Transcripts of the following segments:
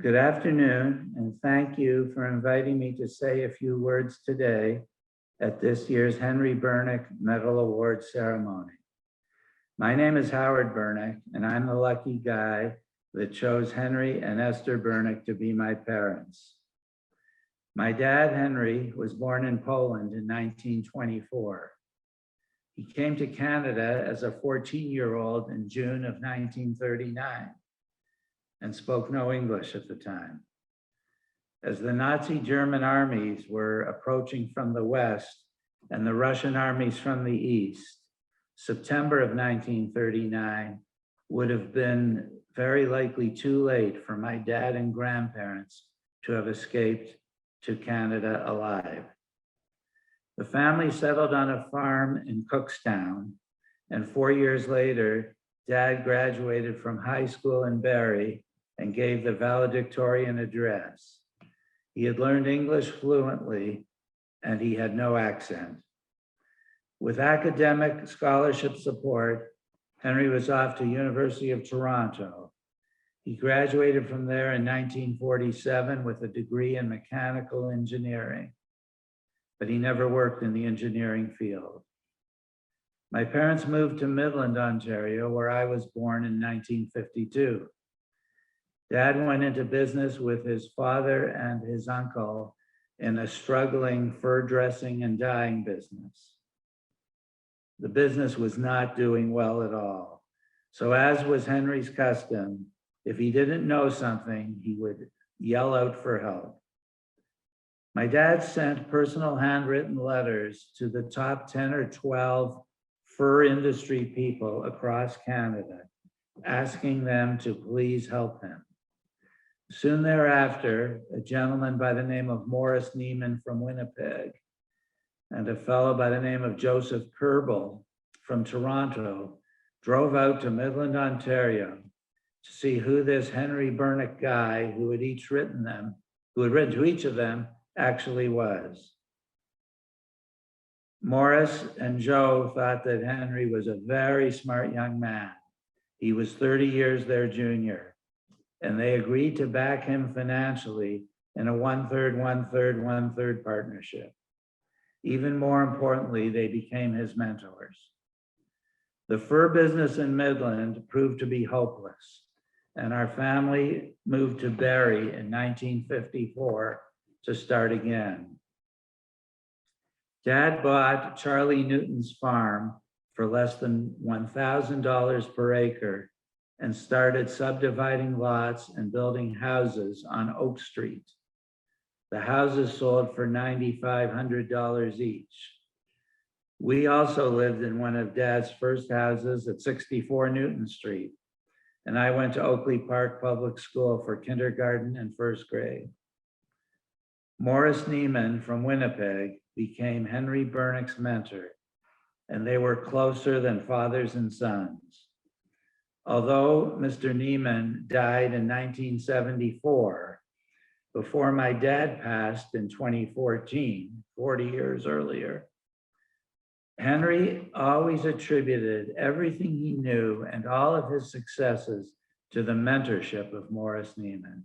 Good afternoon, and thank you for inviting me to say a few words today at this year's Henry Bernick Medal Award ceremony. My name is Howard Bernick, and I'm the lucky guy that chose Henry and Esther Bernick to be my parents. My dad, Henry, was born in Poland in 1924. He came to Canada as a 14-year-old in June of 1939 and spoke no English at the time. As the Nazi German armies were approaching from the west and the Russian armies from the east, September of 1939 would have been very likely too late for my dad and grandparents to have escaped to Canada alive. The family settled on a farm in Cookstown, and 4 years later, Dad graduated from high school in Barrie and gave the valedictorian address. He had learned English fluently, and he had no accent. With academic scholarship support, Henry was off to University of Toronto. He graduated from there in 1947 with a degree in mechanical engineering, but he never worked in the engineering field. My parents moved to Midland, Ontario, where I was born in 1952. Dad went into business with his father and his uncle in a struggling fur dressing and dyeing business. The business was not doing well at all. So as was Henry's custom, if he didn't know something, he would yell out for help. My dad sent personal handwritten letters to the top 10 or 12 fur industry people across Canada, asking them to please help him. Soon thereafter, a gentleman by the name of Morris Neiman from Winnipeg and a fellow by the name of Joseph Kerbel from Toronto drove out to Midland, Ontario to see who this Henry Bernick guy who had written to each of them actually was. Morris and Joe thought that Henry was a very smart young man. He was 30 years their junior, and they agreed to back him financially in a 1/3, 1/3, 1/3 partnership. Even more importantly, they became his mentors. The fur business in Midland proved to be hopeless, and our family moved to Barrie in 1954 to start again. Dad bought Charlie Newton's farm for less than $1,000 per acre and started subdividing lots and building houses on Oak Street. The houses sold for $9,500 each. We also lived in one of Dad's first houses at 64 Newton Street, and I went to Oakley Park Public School for kindergarten and first grade. Morris Neiman from Winnipeg became Henry Bernick's mentor, and they were closer than fathers and sons. Although Mr. Neiman died in 1974, before my dad passed in 2014, 40 years earlier, Henry always attributed everything he knew and all of his successes to the mentorship of Morris Neiman.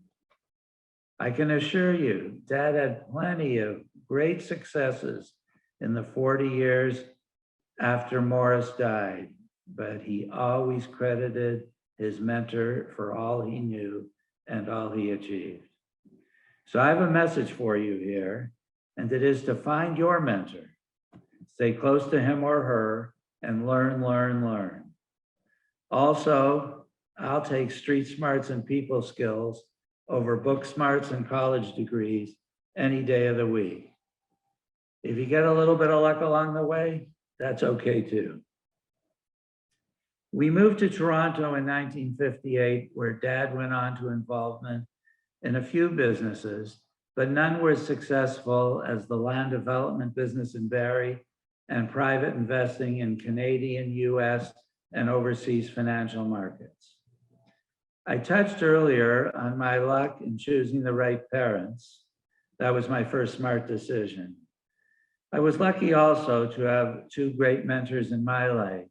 I can assure you, Dad had plenty of great successes in the 40 years after Morris died, but he always credited his mentor for all he knew and all he achieved. So I have a message for you here, and it is to find your mentor. Stay close to him or her and learn, learn, learn. Also, I'll take street smarts and people skills over book smarts and college degrees any day of the week. If you get a little bit of luck along the way, that's okay too. We moved to Toronto in 1958, where Dad went on to involvement in a few businesses, but none were as successful as the land development business in Barrie and private investing in Canadian, US, and overseas financial markets. I touched earlier on my luck in choosing the right parents. That was my first smart decision. I was lucky also to have two great mentors in my life,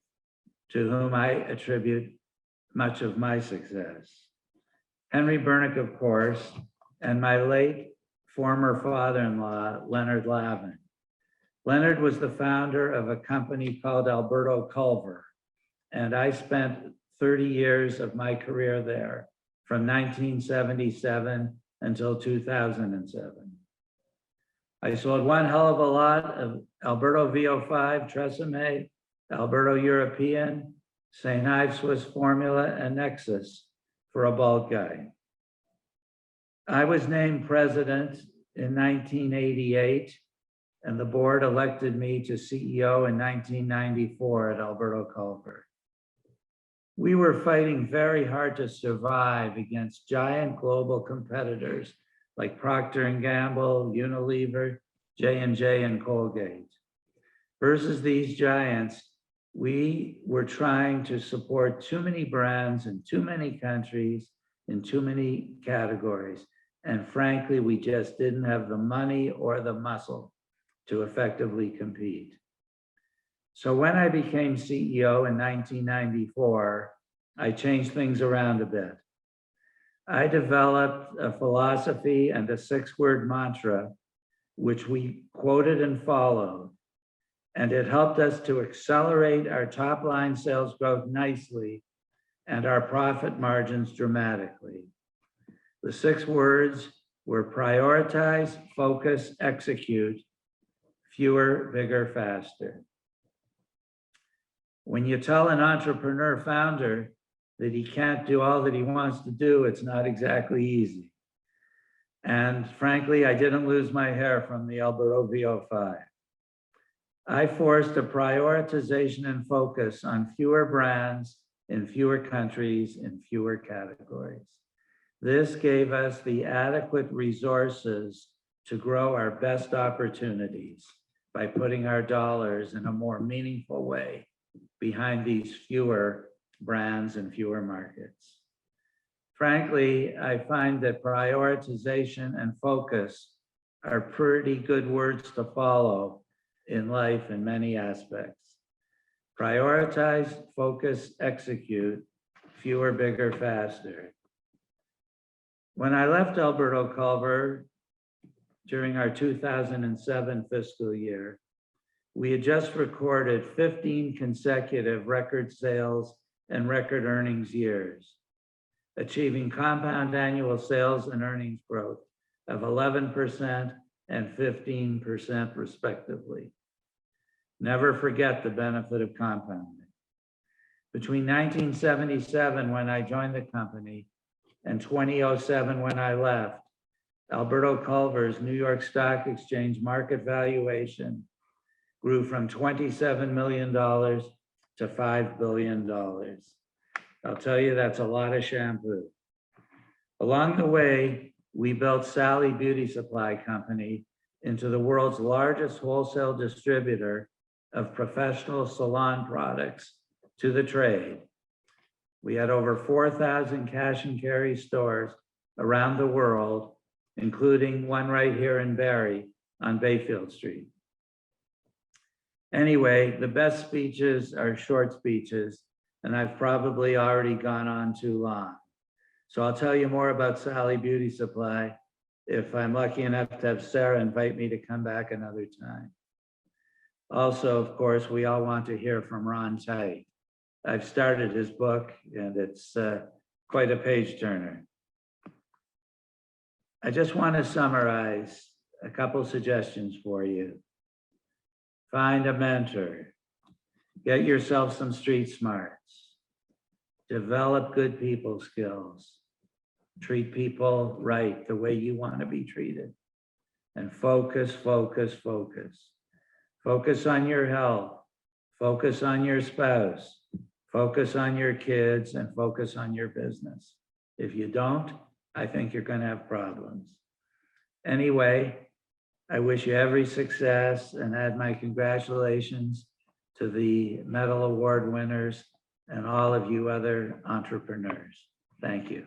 to whom I attribute much of my success. Henry Bernick, of course, and my late former father-in-law, Leonard Lavin. Leonard was the founder of a company called Alberto Culver, and I spent 30 years of my career there from 1977 until 2007. I sold one hell of a lot of Alberto VO5, Tresemme, Alberto European, St. Ives Swiss Formula, and Nexus for a bulk guy. I was named president in 1988, and the board elected me to CEO in 1994 at Alberto Culver. We were fighting very hard to survive against giant global competitors like Procter & Gamble, Unilever, J&J, and Colgate. Versus these giants, we were trying to support too many brands in too many countries, in too many categories. And frankly, we just didn't have the money or the muscle to effectively compete. So when I became CEO in 1994, I changed things around a bit. I developed a philosophy and a 6-word mantra, which we quoted and followed. And it helped us to accelerate our top line sales growth nicely and our profit margins dramatically. The 6 words were prioritize, focus, execute, fewer, bigger, faster. When you tell an entrepreneur founder that he can't do all that he wants to do, it's not exactly easy. And frankly, I didn't lose my hair from the Alberto VO5. I forced a prioritization and focus on fewer brands in fewer countries in fewer categories. This gave us the adequate resources to grow our best opportunities by putting our dollars in a more meaningful way behind these fewer brands and fewer markets. Frankly, I find that prioritization and focus are pretty good words to follow in life in many aspects. Prioritize, focus, execute, fewer, bigger, faster. When I left Alberto Culver during our 2007 fiscal year, we had just recorded 15 consecutive record sales and record earnings years, achieving compound annual sales and earnings growth of 11% and 15% respectively. Never forget the benefit of compounding. Between 1977, when I joined the company, and 2007, when I left, Alberto Culver's New York Stock Exchange market valuation grew from $27 million to $5 billion. I'll tell you, that's a lot of shampoo. Along the way, we built Sally Beauty Supply Company into the world's largest wholesale distributor of professional salon products to the trade. We had over 4,000 cash and carry stores around the world, including one right here in Barrie on Bayfield Street. Anyway, the best speeches are short speeches, and I've probably already gone on too long. So I'll tell you more about Sally Beauty Supply if I'm lucky enough to have Sarah invite me to come back another time. Also, of course, we all want to hear from Ron Tite. I've started his book, and it's quite a page turner. I just want to summarize a couple suggestions for you. Find a mentor. Get yourself some street smarts. Develop good people skills. Treat people right the way you want to be treated. And focus, focus, focus. Focus on your health. Focus on your spouse. Focus on your kids, and focus on your business. If you don't, I think you're going to have problems. Anyway, I wish you every success and add my congratulations to the medal award winners and all of you other entrepreneurs. Thank you.